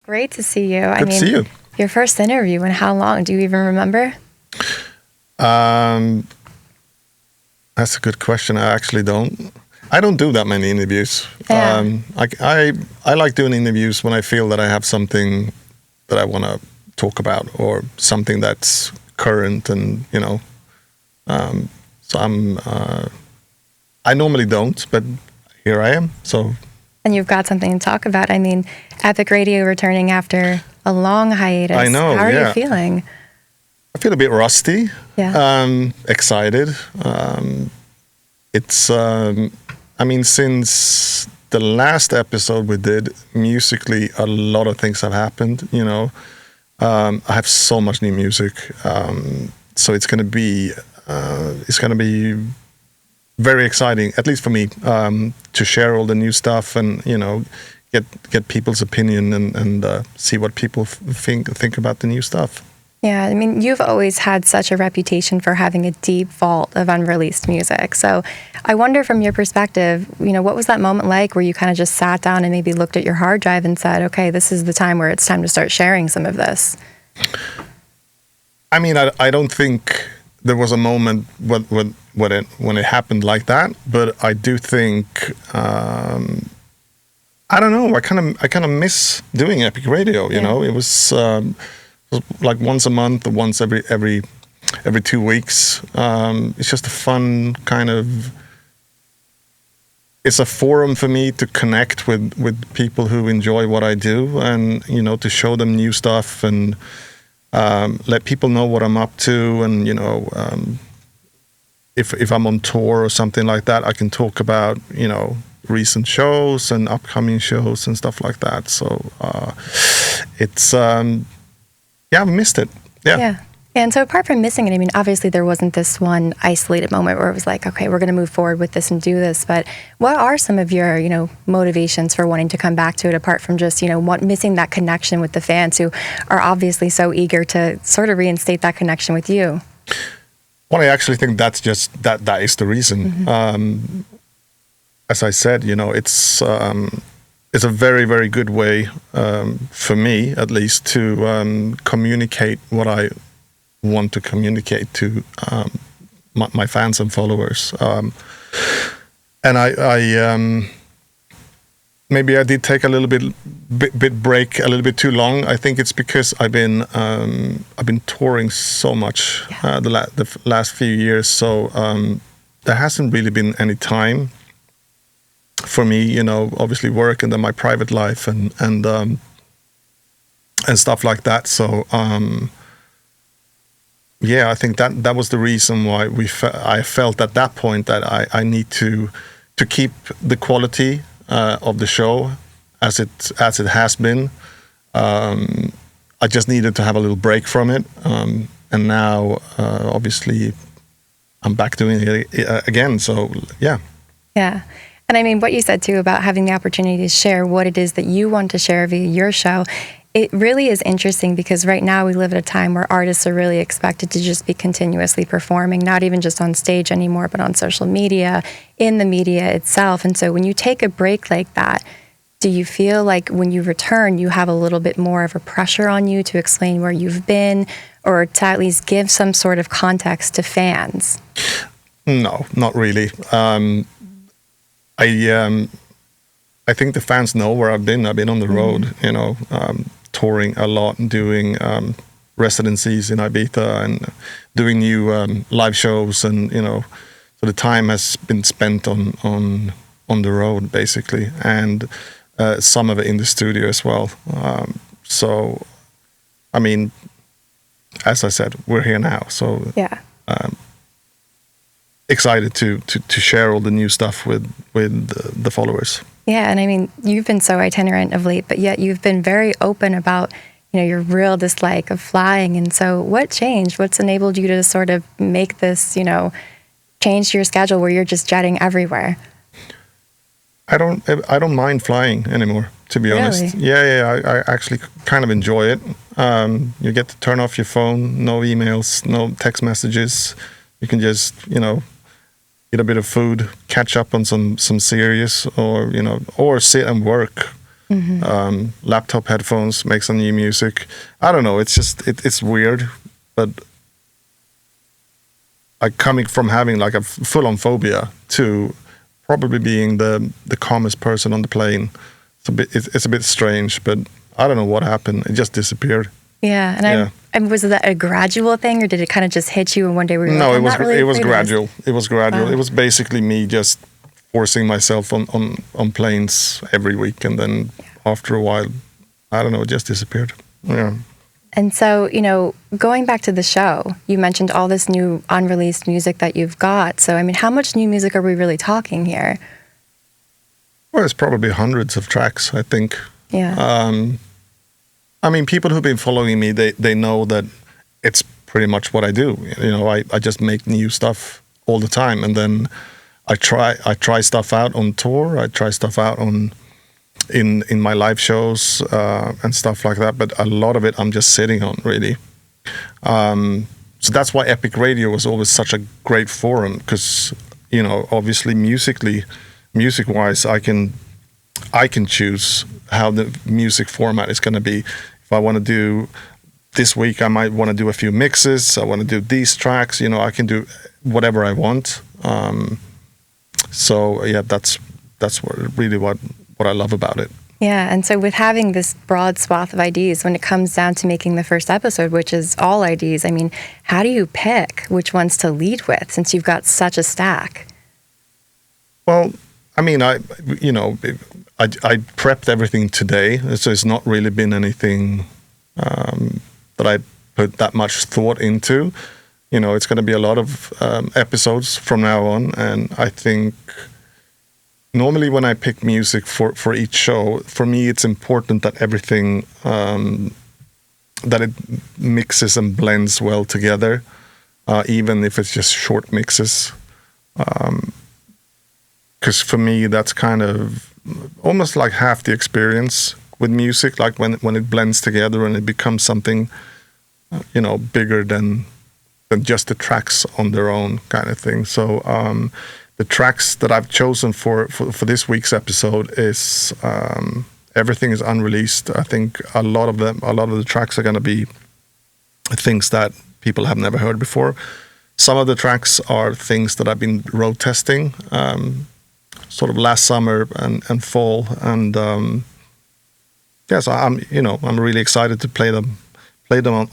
Great to see you. Good to see you. Your first interview, and how long? Do you even remember? That's a good question. I actually don't. I don't do that many interviews. Yeah. I like doing interviews when I feel that I have something that I want to talk about or something that's current, and so I normally don't, but here I am. So. And you've got something to talk about. I mean, Epic Radio returning after a long hiatus. I know. How are you feeling? I feel a bit rusty. Yeah. Excited. It's. Since the last episode we did, musically, a lot of things have happened. I have so much new music, so it's going to be. Very exciting, at least for me, to share all the new stuff and get people's opinion and see what people think about the new stuff. Yeah, I mean, you've always had such a reputation for having a deep vault of unreleased music. So I wonder, from your perspective, what was that moment like where you kind of just sat down and maybe looked at your hard drive and said, okay, this is the time where it's time to start sharing some of this? I mean, I don't think there was a moment when it happened like that, but I do think I don't know. I kind of miss doing Epic Radio. It was like once a month or once every 2 weeks. It's just a fun kind of. It's a forum for me to connect with people who enjoy what I do, and to show them new stuff and. Let people know what I'm up to, and if I'm on tour or something like that, I can talk about recent shows and upcoming shows and stuff like that. So it's I've missed it. Yeah. And so apart from missing it, I mean, obviously there wasn't this one isolated moment where it was like, okay, we're going to move forward with this and do this. But what are some of your, motivations for wanting to come back to it, apart from just, missing that connection with the fans who are obviously so eager to sort of reinstate that connection with you? Well, I actually think that's just that is the reason. Mm-hmm. As I said, it's a very, very good way for me, at least, to communicate what I want to communicate to my fans and followers, and I maybe I did take a little bit break, a little bit too long. I think it's because I've been touring so much the last few years, so there hasn't really been any time for me, obviously work and then my private life and stuff like that. So. I think that was the reason why I felt at that point that I need to keep the quality of the show as it has been. I just needed to have a little break from it, and now obviously I'm back doing it again. So yeah. Yeah. And I mean, what you said too about having the opportunity to share what it is that you want to share via your show. It really is interesting because right now we live at a time where artists are really expected to just be continuously performing, not even just on stage anymore, but on social media, in the media itself. And so when you take a break like that, do you feel like when you return, you have a little bit more of a pressure on you to explain where you've been, or to at least give some sort of context to fans? No, not really. I think the fans know where I've been. I've been on the road, touring a lot and doing residencies in Ibiza and doing new live shows, and so the time has been spent on the road basically, and some of it in the studio as well. So, I mean, as I said, we're here now. So yeah. Excited to share all the new stuff with the followers. Yeah, and I mean, you've been so itinerant of late, but yet you've been very open about, your real dislike of flying. And so what changed? What's enabled you to sort of make this, change your schedule where you're just jetting everywhere? I don't mind flying anymore, to be honest. Yeah, I actually kind of enjoy it. You get to turn off your phone, no emails, no text messages. You can just, eat a bit of food, catch up on some series, or or sit and work Laptop headphones, make some new music. I don't know. It's just it's weird, but coming from having like a full-on phobia to probably being the calmest person on the plane. It's a bit strange, but I don't know what happened. It just disappeared. Yeah, and was that a gradual thing, or did it kind of just hit you and one day we were no, like, it was gradual. It was gradual. It was basically me just forcing myself on planes every week, and then after a while, I don't know, it just disappeared. Yeah. And so, going back to the show, you mentioned all this new unreleased music that you've got. So, I mean, how much new music are we really talking here? Well, it's probably hundreds of tracks, I think. Yeah. I mean, people who've been following me, they know that it's pretty much what I do. I just make new stuff all the time, and then I try stuff out on tour. I try stuff out in my live shows and stuff like that. But a lot of it I'm just sitting on, really. So that's why Epic Radio was always such a great forum, because obviously music-wise, I can choose how the music format is going to be. If I want to do this week, I might want to do a few mixes. I want to do these tracks. I can do whatever I want. So yeah, that's what I love about it. Yeah, and so with having this broad swath of IDs, when it comes down to making the first episode, which is all IDs, I mean, how do you pick which ones to lead with, since you've got such a stack? Well, I mean, I prepped everything today, so it's not really been anything that I put that much thought into. It's going to be a lot of episodes from now on, and I think normally when I pick music for each show, for me it's important that everything that it mixes and blends well together, even if it's just short mixes. Because for me, that's kind of almost like half the experience with music, like when it blends together and it becomes something, bigger than just the tracks on their own kind of thing. So the tracks that I've chosen for this week's episode is everything is unreleased. I think a lot of the tracks are going to be things that people have never heard before. Some of the tracks are things that I've been road testing, sort of last summer and fall, and so I'm really excited to play them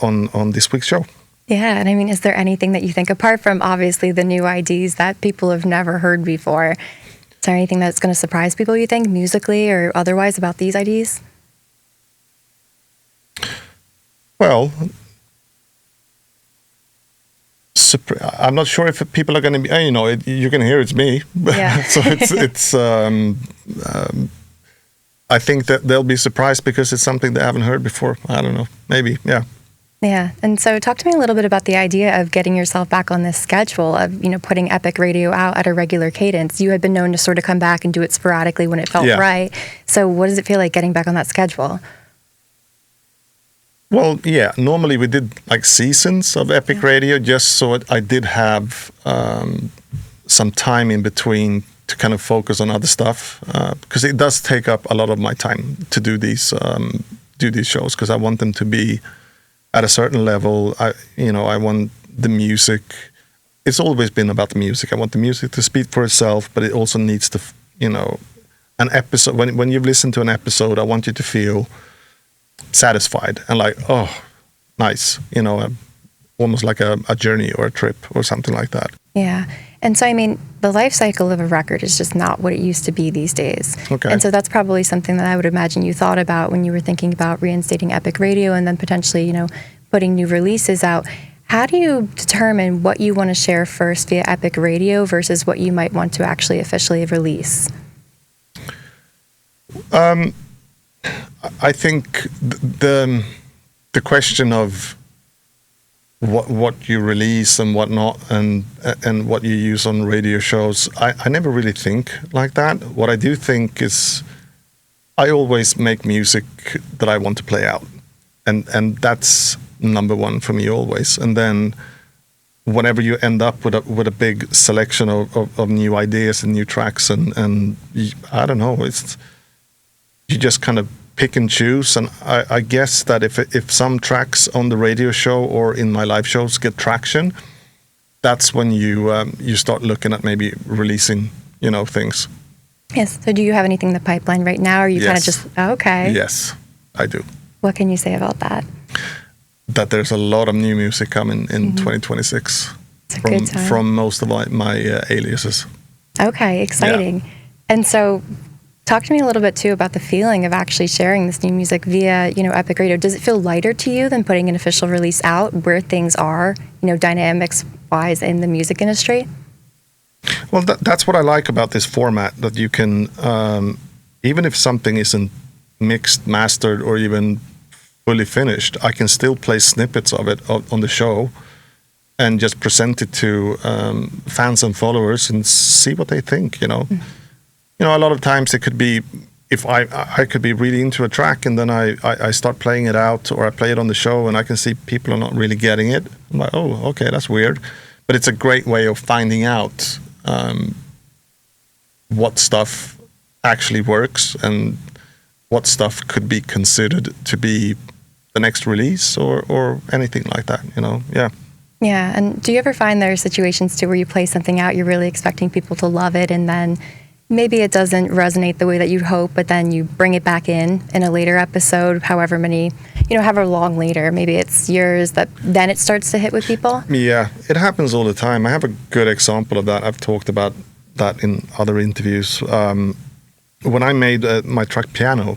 on this week's show. Yeah, and I mean, is there anything that you think, apart from obviously the new IDs that people have never heard before, is there anything that's going to surprise people, you think, musically or otherwise, about these IDs? Well, I'm not sure if people are going to be, you can hear it's me. Yeah. So it's I think that they'll be surprised because it's something they haven't heard before. I don't know, maybe, yeah. Yeah, and so talk to me a little bit about the idea of getting yourself back on this schedule of, putting Epic Radio out at a regular cadence. You had been known to sort of come back and do it sporadically when it felt right. So what does it feel like getting back on that schedule? Well, yeah, normally we did like seasons of Epic Radio just so I did have some time in between to kind of focus on other stuff, because it does take up a lot of my time to do these shows, because I want them to be at a certain level. I want the music. It's always been about the music. I want the music to speak for itself, but it also needs to, an episode. When you've listened to an episode, I want you to feel satisfied and like, oh, nice. Almost like a journey or a trip or something like that. Yeah. And so, I mean, the life cycle of a record is just not what it used to be these days. Okay. And so that's probably something that I would imagine you thought about when you were thinking about reinstating Epic Radio and then potentially, putting new releases out. How do you determine what you want to share first via Epic Radio versus what you might want to actually officially release? I think the question of what you release and what not, and what you use on radio shows, I never really think like that. What I do think is I always make music that I want to play out, and that's number one for me always. And then whenever you end up with a big selection of new ideas and new tracks, and I don't know, you just kind of pick and choose. And I guess that if some tracks on the radio show or in my live shows get traction, that's when you start looking at maybe releasing, things. Yes. So do you have anything in the pipeline right now? Or are you kind of just, okay. Yes, I do. What can you say about that? That there's a lot of new music coming in 2026 from most of my aliases. Okay, exciting. Yeah. And so talk to me a little bit too about the feeling of actually sharing this new music via, Epic Radio. Does it feel lighter to you than putting an official release out where things are, dynamics-wise in the music industry? Well, that's what I like about this format, that you can, even if something isn't mixed, mastered, or even fully finished, I can still play snippets of it on the show and just present it to fans and followers and see what they think, Mm-hmm. A lot of times it could be, if I could be really into a track and then I start playing it out, or I play it on the show and I can see people are not really getting it. I'm like, oh, okay, that's weird. But it's a great way of finding out what stuff actually works and what stuff could be considered to be the next release or anything like that, Yeah. Yeah. And do you ever find there are situations too where you play something out, you're really expecting people to love it, and then maybe it doesn't resonate the way that you'd hope, but then you bring it back in a later episode, however long later, maybe it's years, that then it starts to hit with people? Yeah, it happens all the time. I have a good example of that. I've talked about that in other interviews. When I made my track Piano,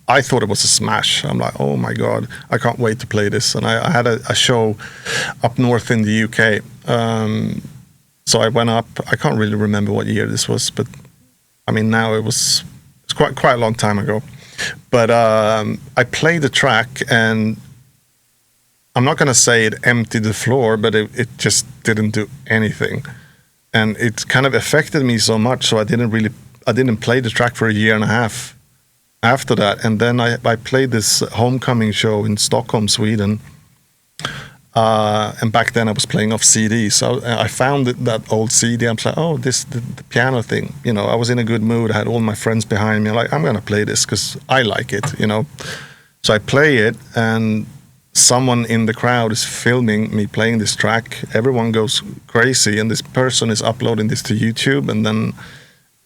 I thought it was a smash. I'm like, oh my God, I can't wait to play this. And I had a show up north in the UK. So I went up. I can't really remember what year this was, but I mean, now it's quite a long time ago. But I played the track, and I'm not going to say it emptied the floor, but it just didn't do anything. And it kind of affected me so much, so I didn't play the track for a year and a half after that. And then I played this homecoming show in Stockholm, Sweden. And back then I was playing off CD, so I found that old CD. I'm like, oh, the piano thing. I was in a good mood. I had all my friends behind me. I'm like, I'm gonna play this because I like it. So I play it, and someone in the crowd is filming me playing this track. Everyone goes crazy, and this person is uploading this to YouTube, and then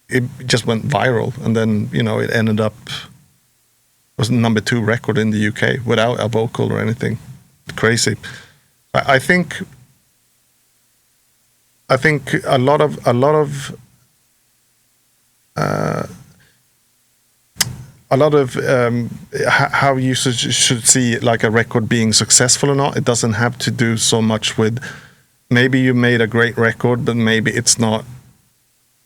it just went viral. And then it ended up, it was number 2 record in the UK without a vocal or anything. Crazy. I think a lot of how you should see like a record being successful or not. It doesn't have to do so much with, maybe you made a great record, but maybe it's not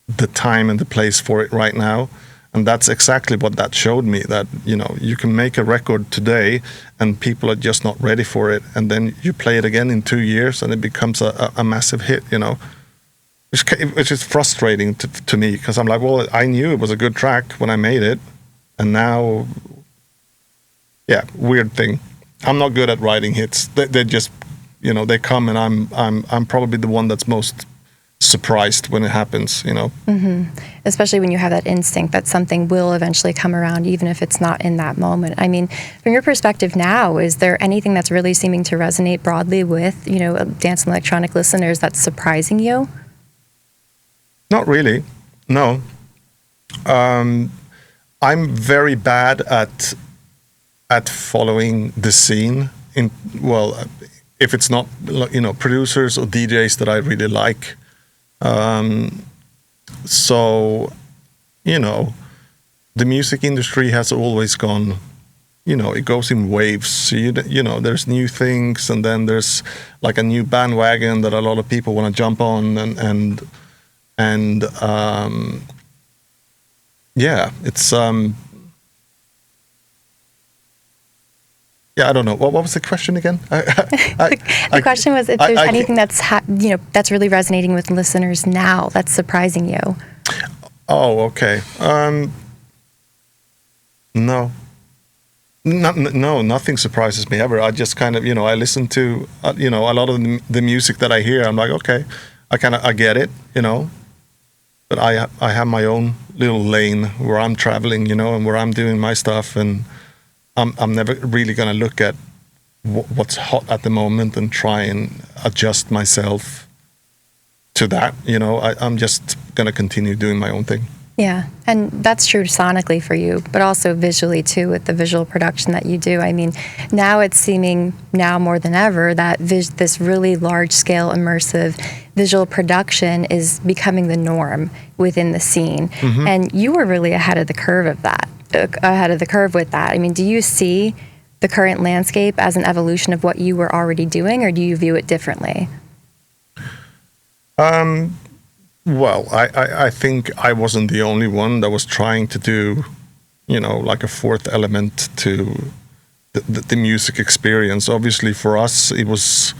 the time and the place for it right now. And that's exactly what that showed me, that, you can make a record today and people are just not ready for it. And then you play it again in 2 years and it becomes a massive hit, which is frustrating to me, because I'm like, well, I knew it was a good track when I made it. And now, yeah, weird thing. I'm not good at writing hits. They just, they come, and I'm probably the one that's most surprised when it happens, Mm-hmm. Especially when you have that instinct that something will eventually come around, even if it's not in that moment. I mean, from your perspective now, is there anything that's really seeming to resonate broadly with, dance and electronic listeners that's surprising you? Not really, no. I'm very bad at following the scene. If it's not, producers or DJs that I really like. So, the music industry has always gone, it goes in waves. So, there's new things, and then there's like a new bandwagon that a lot of people want to jump on, and yeah, it's, yeah, I don't know. What was the question again? The question was if there's anything that's that's really resonating with listeners now that's surprising you. Oh, okay. No, nothing surprises me ever. I just kind of, I listen to, a lot of the music that I hear. I'm like, okay, I get it, but I have my own little lane where I'm traveling, you know, and where I'm doing my stuff, and I'm never really gonna look at what's hot at the moment and try and adjust myself to that. You know, I'm just gonna continue doing my own thing. Yeah, and that's true sonically for you, but also visually too, with the visual production that you do. I mean, now it's seeming now more than ever that this really large-scale immersive visual production is becoming the norm within the scene. Mm-hmm. And you were really ahead of the curve of that, ahead of the curve with that. I mean, do you see the current landscape as an evolution of what you were already doing, or do you view it differently? Well, I think I wasn't the only one that was trying to do, you know, like a fourth element to the music experience. Obviously, for us, it was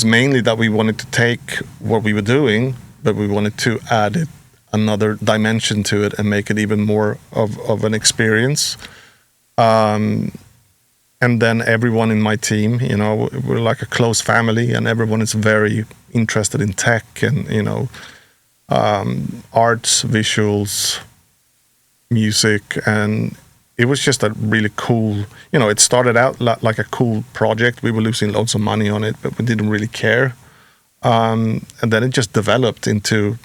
mainly that we wanted to take what we were doing, but we wanted to add another dimension to it and make it even more of an experience. And then everyone in my team, you know, we're like a close family, and everyone is very interested in tech and, you know, arts, visuals, music, and it was just a really cool, you know, it started out like a cool project. We were losing loads of money on it, but we didn't really care. And then it just developed into,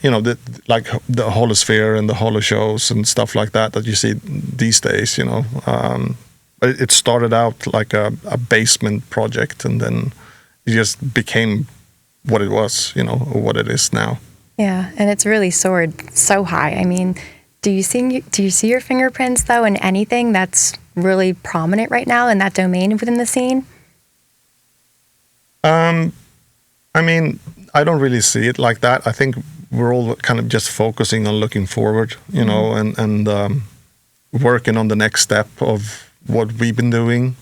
you know, like the holosphere and the holo shows and stuff like that you see these days, you know. But it started out like a basement project, and then it just became what it was, you know, or what it is now. Yeah, and it's really soared so high. I mean, do you see your fingerprints though in anything that's really prominent right now in that domain within the scene? I mean, I don't really see it like that. I think we're all kind of just focusing on looking forward, you know, and working on the next step of what we've been doing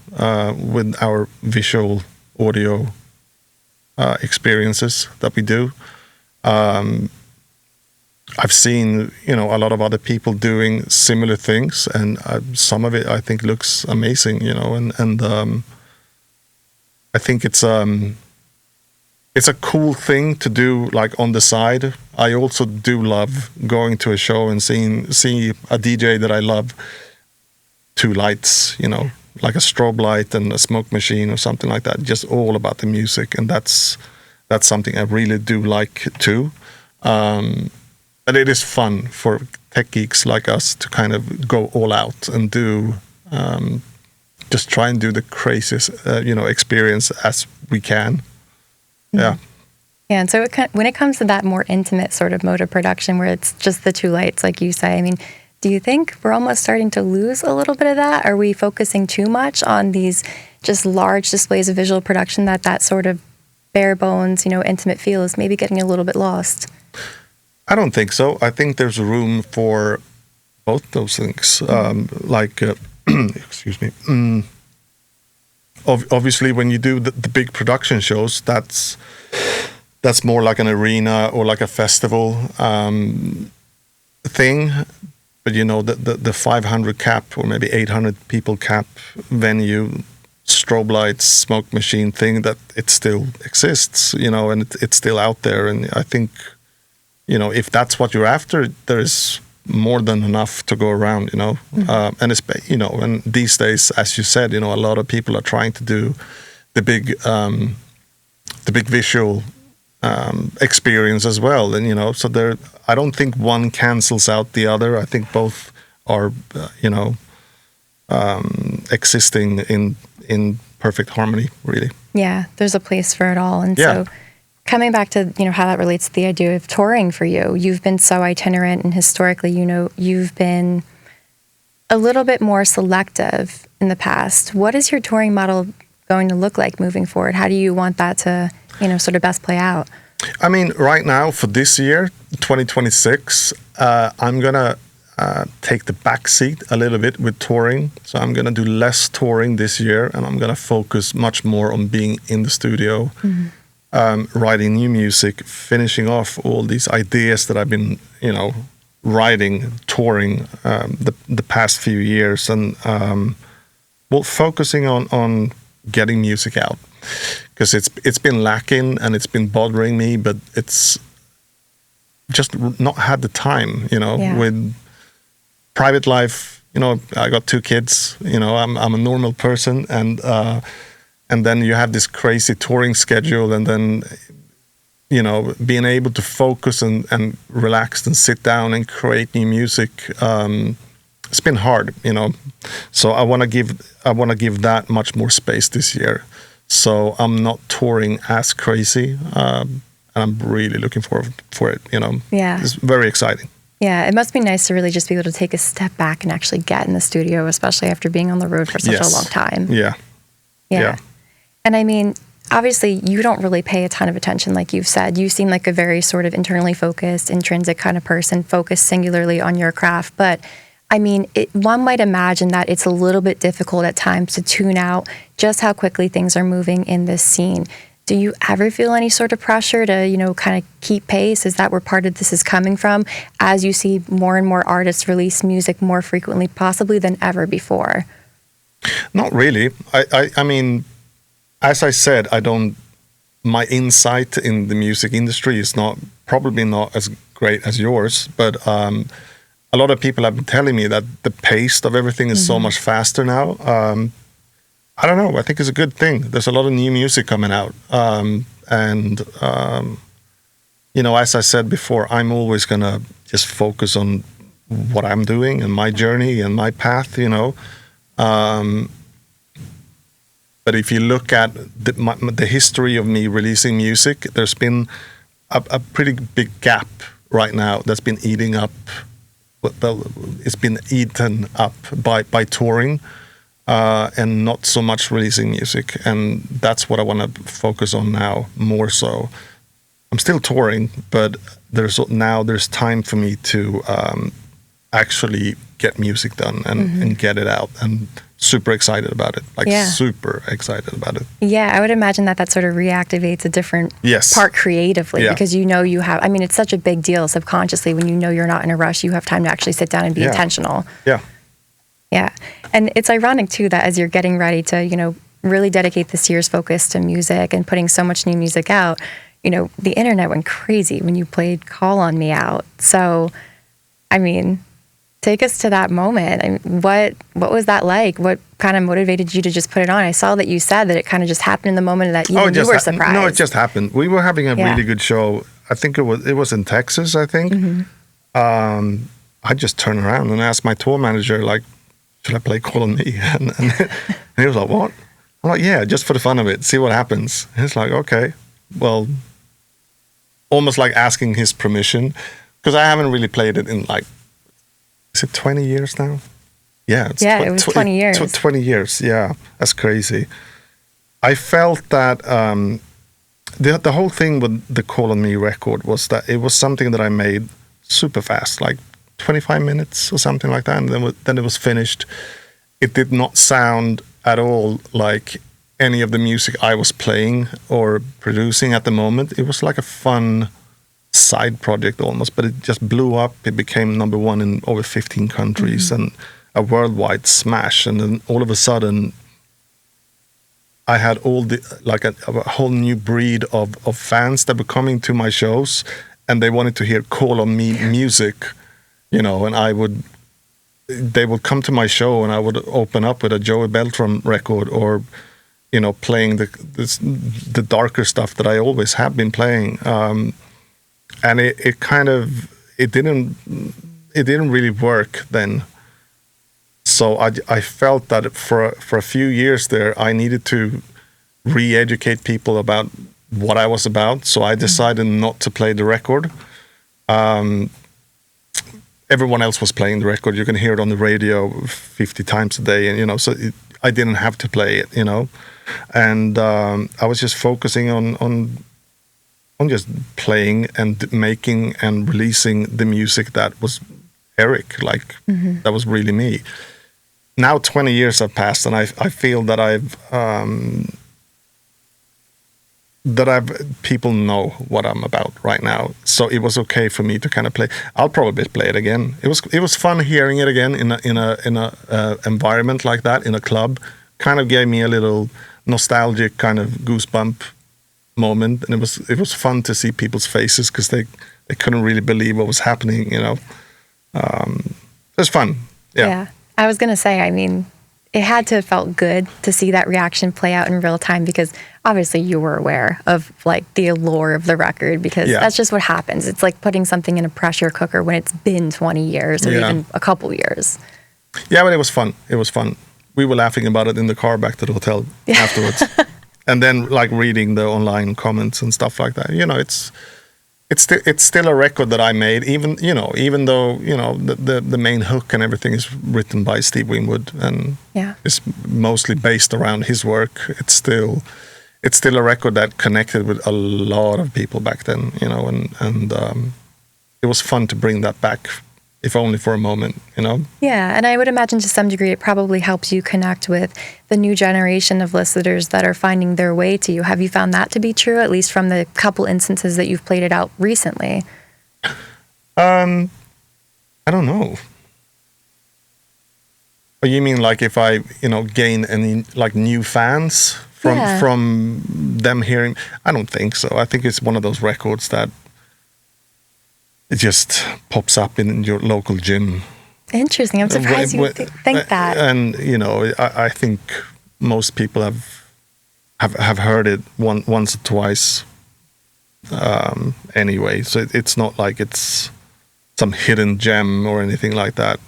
with our visual audio experiences that we do. I've seen, you know, a lot of other people doing similar things, and some of it I think looks amazing, you know, and I think it's a cool thing to do, like on the side. I also do love going to a show and see a DJ that I love, two lights, you know, like a strobe light and a smoke machine or something like that, just all about the music. And that's something I really do like too. But it is fun for tech geeks like us to kind of go all out and do, just try and do the craziest, you know, experience as we can. Yeah. Yeah, and so when it comes to that more intimate sort of mode of production where it's just the two lights, like you say, I mean, do you think we're almost starting to lose a little bit of that? Are we focusing too much on these just large displays of visual production that sort of bare bones, you know, intimate feel is maybe getting a little bit lost? I don't think so. I think there's room for both those things. Excuse me. Obviously, when you do the big production shows, that's more like an arena or like a festival thing. But you know, the 500 cap or maybe 800 people cap venue, strobe lights, smoke machine thing, that it still exists, you know, and it's still out there. And I think, you know, if that's what you're after, there is more than enough to go around, you know. And it's, you know, and these days, as you said, you know, a lot of people are trying to do the big visual experience as well. And, you know, so I don't think one cancels out the other. I think both are, you know, existing in perfect harmony, really. Yeah, there's a place for it all. And yeah. So coming back to, you know, how that relates to the idea of touring for you, you've been so itinerant, and historically, you know, you've been a little bit more selective in the past. What is your touring model going to look like moving forward? How do you want that to, you know, sort of best play out? I mean, right now for this year, 2026, I'm going to take the back seat a little bit with touring. So I'm going to do less touring this year, and I'm going to focus much more on being in the studio, writing new music, finishing off all these ideas that I've been, you know, writing, touring the past few years, and focusing on getting music out, because it's been lacking and it's been bothering me, but just not had the time, Yeah. with private life. I got 2 kids. I'm a normal person, and then you have this crazy touring schedule, and then being able to focus and relax and sit down and create new music. It's been hard, So I want to give that much more space this year. So I'm not touring as crazy, and I'm really looking forward for it. Yeah. It's very exciting. Yeah, it must be nice to really just be able to take a step back and actually get in the studio, especially after being on the road for such a long time. Yeah. And I mean, obviously, you don't really pay a ton of attention, like you've said. You seem like a very sort of internally focused, intrinsic kind of person, focused singularly on your craft. But I mean, one might imagine that it's a little bit difficult at times to tune out just how quickly things are moving in this scene. Do you ever feel any sort of pressure to, kind of keep pace? Is that where part of this is coming from, as you see more and more artists release music more frequently, possibly than ever before? Not really. I mean, as I said, my insight in the music industry is probably not as great as yours, but a lot of people have been telling me that the pace of everything is so much faster now. I don't know. I think it's a good thing. There's a lot of new music coming out. As I said before, I'm always going to just focus on what I'm doing and my journey and my path, But if you look at the history of me releasing music, there's been a pretty big gap right now that's been it's been eaten up by touring. And not so much releasing music, and that's what I want to focus on now more so. I'm still touring, but there's time for me to actually get music done and get it out, and super excited about it, super excited about it. Yeah, I would imagine that sort of reactivates a different part creatively, because you have, I mean, it's such a big deal subconsciously when you're not in a rush, you have time to actually sit down and be intentional. Yeah. And it's ironic, too, that as you're getting ready to, really dedicate this year's focus to music and putting so much new music out, the internet went crazy when you played Call on Me out. So, I mean, take us to that moment. I mean, what was that like? What kind of motivated you to just put it on? I saw that you said that it kind of just happened in the moment that you were surprised. No, it just happened. We were having a really good show. I think it was in Texas, I think. I just turned around and asked my tour manager, like, should I play Call on Me? And he was like, what? I'm like, yeah, just for the fun of it, see what happens. And he's like, okay. Well, almost like asking his permission, because I haven't really played it in is it 20 years now? Yeah. It was 20 years. 20 years, yeah. That's crazy. I felt that the whole thing with the Call on Me record was that it was something that I made super fast, like 25 minutes or something like that, and then it was finished. It did not sound at all like any of the music I was playing or producing at the moment. It was like a fun side project almost, but it just blew up. It became number 1 in over 15 countries and a worldwide smash. And then all of a sudden, I had a whole new breed of fans that were coming to my shows, and they wanted to hear Call on Me music. And they would come to my show, and I would open up with a Joey Beltram record, or, playing the darker stuff that I always have been playing. And it didn't really work then. So I felt that for a few years there, I needed to re-educate people about what I was about. So I decided not to play the record. Everyone else was playing the record. You can hear it on the radio 50 times a day, and so I didn't have to play it, And I was just focusing on just playing and making and releasing the music that was Eric, that was really me. Now 20 years have passed, and I feel that people know what I'm about right now. So it was okay for me to kind of play. I'll probably play it again. It was fun hearing it again in a environment like that, in a club. Kind of gave me a little nostalgic kind of goosebump moment, and it was fun to see people's faces because they couldn't really believe what was happening. It was fun. Yeah. I was gonna say, I mean, it had to have felt good to see that reaction play out in real time, because obviously you were aware of like the allure of the record, because that's just what happens. It's like putting something in a pressure cooker when it's been 20 years or even a couple years. Yeah, but it was fun. It was fun. We were laughing about it in the car back to the hotel afterwards. And then like reading the online comments and stuff like that. It's still a record that I made, even though the main hook and everything is written by Steve Winwood and is mostly based around his work. It's still a record that connected with a lot of people back then, and it was fun to bring that back, if only for a moment, Yeah, and I would imagine to some degree it probably helps you connect with the new generation of listeners that are finding their way to you. Have you found that to be true, at least from the couple instances that you've played it out recently? I don't know. Oh, you mean like if I, gain any like new fans from them hearing? I don't think so. I think it's one of those records that it just pops up in your local gym. Interesting. I'm surprised you think that. And I think most people have heard it once or twice. Anyway, so it's not like it's some hidden gem or anything like that.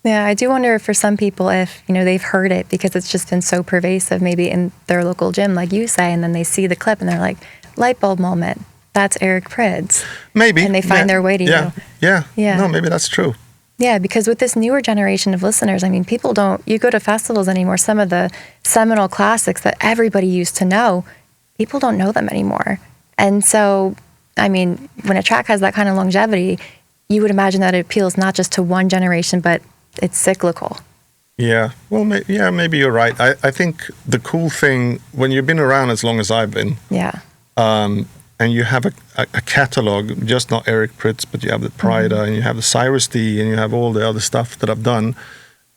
Yeah, I do wonder for some people if, they've heard it because it's just been so pervasive, maybe in their local gym, like you say, and then they see the clip and they're like, light bulb moment. That's Eric Prydz. Maybe. And they find their way to you. Yeah. No, maybe that's true. Yeah, because with this newer generation of listeners, I mean, you go to festivals anymore, some of the seminal classics that everybody used to know, people don't know them anymore. And so, I mean, when a track has that kind of longevity, you would imagine that it appeals not just to one generation, but it's cyclical. Yeah, well, maybe you're right. I think the cool thing, when you've been around as long as I've been, and you have a catalog, just not Eric Prydz, but you have the Prydz and you have the Cyrus D and you have all the other stuff that I've done.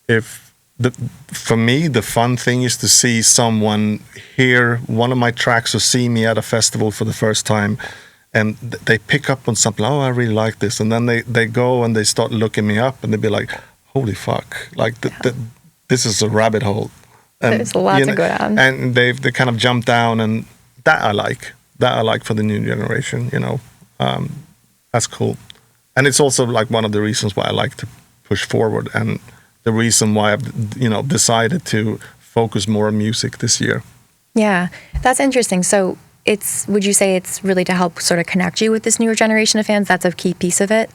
For me, the fun thing is to see someone hear one of my tracks or see me at a festival for the first time, and they pick up on something. Oh, I really like this, and then they go and they start looking me up, and they be like, "Holy fuck! Like this is a rabbit hole." And, there's a lot to go down. And they kind of jump down, and that I like. That I like for the new generation, that's cool. And it's also like one of the reasons why I like to push forward, and the reason why I've, decided to focus more on music this year. Yeah, that's interesting. So would you say it's really to help sort of connect you with this newer generation of fans? That's a key piece of it?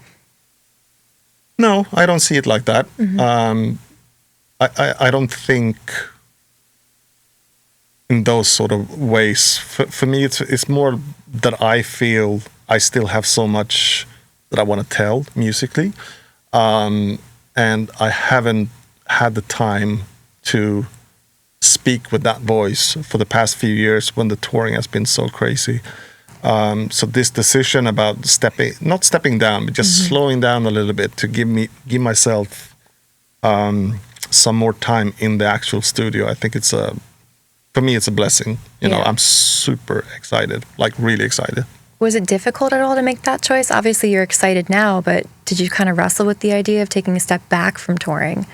No, I don't see it like that. Mm-hmm. I don't think in those sort of ways. For me, it's more that I feel I still have so much that I want to tell musically, and I haven't had the time to speak with that voice for the past few years when the touring has been so crazy. So this decision about not stepping down, but just slowing down a little bit to give myself some more time in the actual studio, I think for me, it's a blessing. I'm super excited, like really excited. Was it difficult at all to make that choice? Obviously, you're excited now, but did you kind of wrestle with the idea of taking a step back from touring?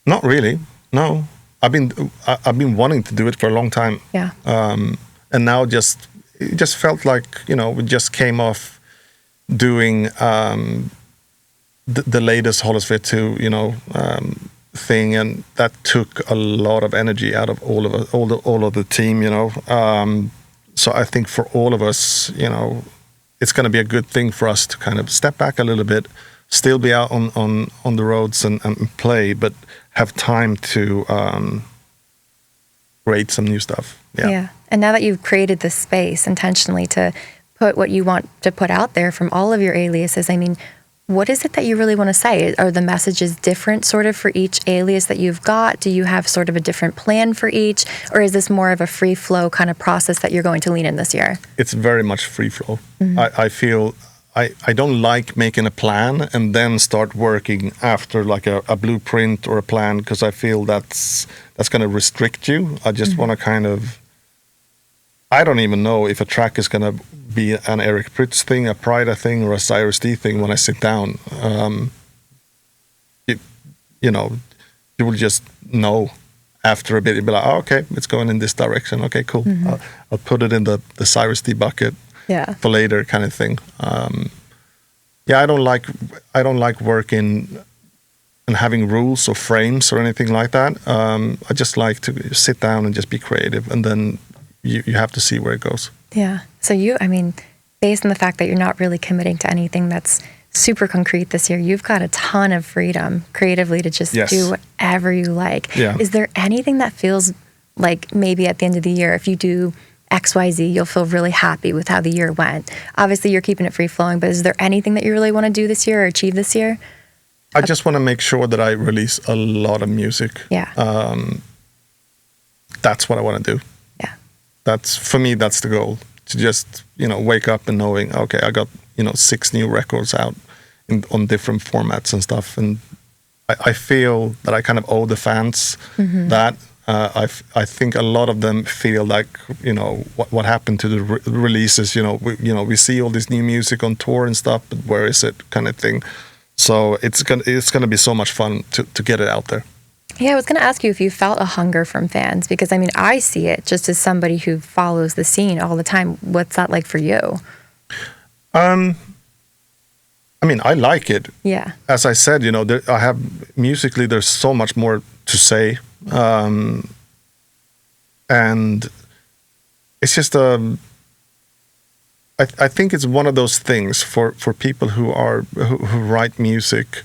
Not really. No, I've been wanting to do it for a long time. Yeah. And now it just felt like we just came off doing the latest Holosphere 2, thing, and that took a lot of energy out of all of the team. So I think for all of us, it's going to be a good thing for us to kind of step back a little bit, still be out on the roads and play, but have time to create some new stuff. Yeah. And now that you've created this space intentionally to put what you want to put out there from all of your aliases, I mean, what is it that you really want to say? Are the messages different sort of for each alias that you've got? Do you have sort of a different plan for each? Or is this more of a free flow kind of process that you're going to lean in this year? It's very much free flow. I feel I don't like making a plan and then start working after like a blueprint or a plan, because I feel that's going to restrict you. I just want to kind of I don't even know if a track is going to be an Eric Prydz thing, a Prydz thing, or a Cyrus D thing when I sit down. You know, you will just know after a bit. You'll be like, oh, okay, it's going in this direction. Okay, cool. I'll put it in the Cyrus D bucket for later, kind of thing. I don't like working and having rules or frames or anything like that. I just like to sit down and just be creative, and then you have to see where it goes. Yeah. So based on the fact that you're not really committing to anything that's super concrete this year, you've got a ton of freedom creatively to just do whatever you like. Yeah. Is there anything that feels like maybe at the end of the year, if you do XYZ, you'll feel really happy with how the year went? Obviously, you're keeping it free flowing, but is there anything that you really want to do this year or achieve this year? I just want to make sure that I release a lot of music. Yeah. That's what I want to do. Yeah. For me, that's the goal. To just, wake up and knowing, okay, I got, 6 new records out on different formats and stuff. And I feel that I kind of owe the fans that. I think a lot of them feel like, what happened to the releases. We see all this new music on tour and stuff, but where is it, kind of thing. So it's gonna be so much fun to get it out there. Yeah, I was going to ask you if you felt a hunger from fans, because I see it just as somebody who follows the scene all the time. What's that like for you? I like it. Yeah. As I said, I have musically, there's so much more to say. And it's just, I think it's one of those things for people who write music.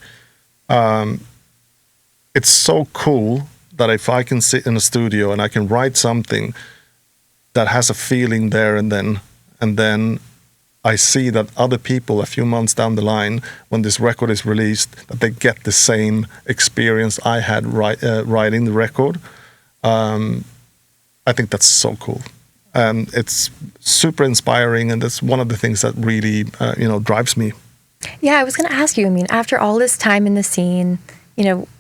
It's so cool that if I can sit in a studio and I can write something that has a feeling there and then I see that other people a few months down the line, when this record is released, that they get the same experience I had writing the record. I think that's so cool. And it's super inspiring, and that's one of the things that really, drives me. Yeah, I was going to ask you, after all this time in the scene,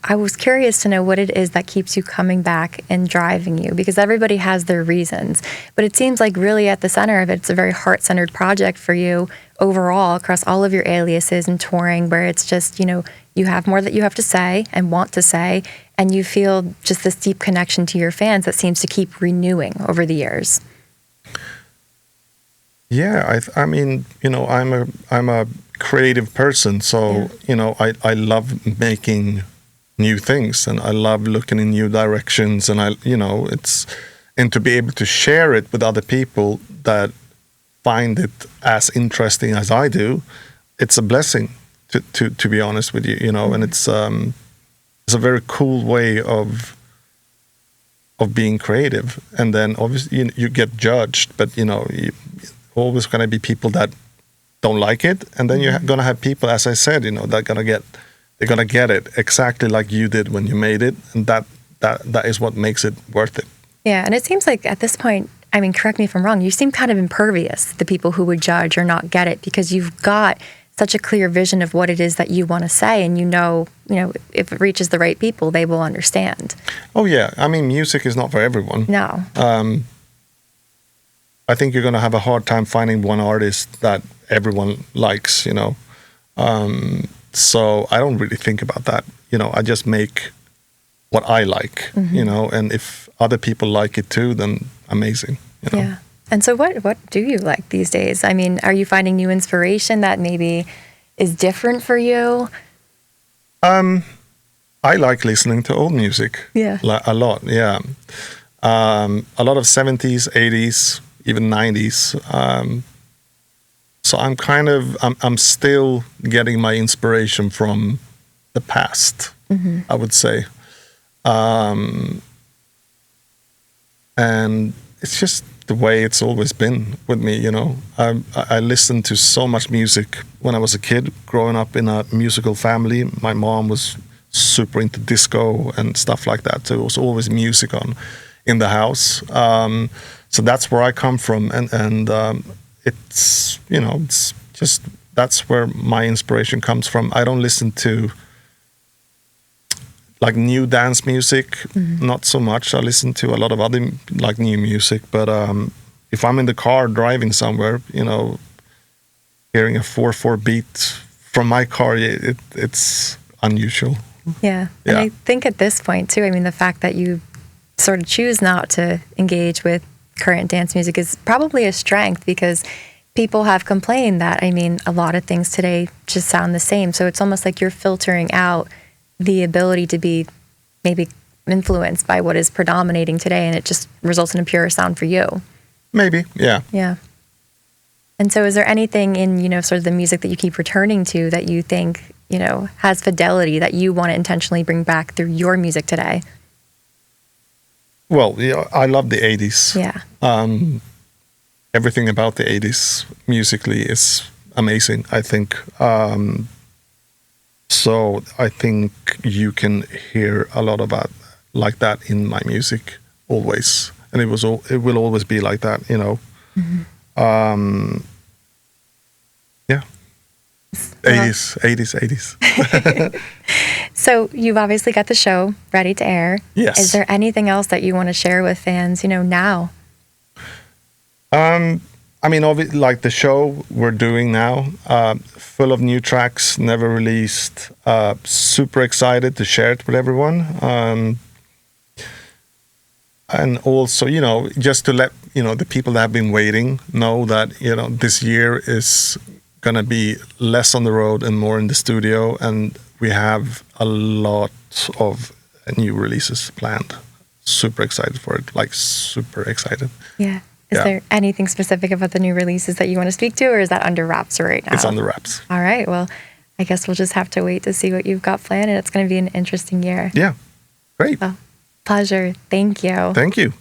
I was curious to know what it is that keeps you coming back and driving you, because everybody has their reasons. But it seems like really at the center of it, it's a very heart-centered project for you overall across all of your aliases and touring, where it's just, you have more that you have to say and want to say, and you feel just this deep connection to your fans that seems to keep renewing over the years. Yeah, I'm a creative person, so I love making new things, and I love looking in new directions, and and to be able to share it with other people that find it as interesting as I do, it's a blessing. To be honest with you, and it's a very cool way of being creative, and then obviously you get judged, but always going to be people that don't like it, and then you're going to have people, as I said, they're going to get it exactly like you did when you made it, and that is what makes it worth it. Yeah, and it seems like at this point, correct me if I'm wrong, you seem kind of impervious to the people who would judge or not get it, because you've got such a clear vision of what it is that you want to say, and if it reaches the right people, they will understand. Oh yeah, music is not for everyone. No. I think you're going to have a hard time finding one artist that everyone likes, So I don't really think about that. I just make what I like, and if other people like it too, then amazing. Yeah. And so what do you like these days? Are you finding new inspiration that maybe is different for you? I like listening to old music. Yeah. A lot, yeah. A lot of 70s, 80s, even 90s. So I'm still getting my inspiration from the past, I would say. And it's just the way it's always been with me, I listened to so much music when I was a kid, growing up in a musical family. My mom was super into disco and stuff like that, so it was always music on in the house. So that's where I come from, and it's it's just, that's where my inspiration comes from. I don't listen to like new dance music, not so much. I listen to a lot of other like new music, but if I'm in the car driving somewhere, you know, hearing a 4/4 beat from my car, it's unusual. Yeah. And I think at this point too, I mean, the fact that you sort of choose not to engage with current dance music is probably a strength, because people have complained that, I mean, a lot of things today just sound the same. So it's almost like you're filtering out the ability to be maybe influenced by what is predominating today, and it just results in a pure sound for you. Maybe, yeah. Yeah. And so is there anything in, you know, sort of the music that you keep returning to that you think, you know, has fidelity that you want to intentionally bring back through your music today? Well, yeah, I love the 80s. Yeah. Everything about the 80s musically is amazing, I think. So I think you can hear a lot about like that in my music always. And it will always be like that, you know. Mm-hmm. Yeah. Well, 80s. So you've obviously got the show ready to air. Yes. Is there anything else that you want to share with fans, you know, now? I mean, like the show we're doing now, full of new tracks, never released. Super excited to share it with everyone. And also, you know, just to let, you know, the people that have been waiting know that, you know, this year is going to be less on the road and more in the studio. And we have a lot of new releases planned. Super excited for it, like super excited. Yeah. Is there anything specific about the new releases that you want to speak to, or is that under wraps right now? It's under wraps. All right. Well, I guess we'll just have to wait to see what you've got planned, and it's going to be an interesting year. Yeah. Great. Well, pleasure. Thank you. Thank you.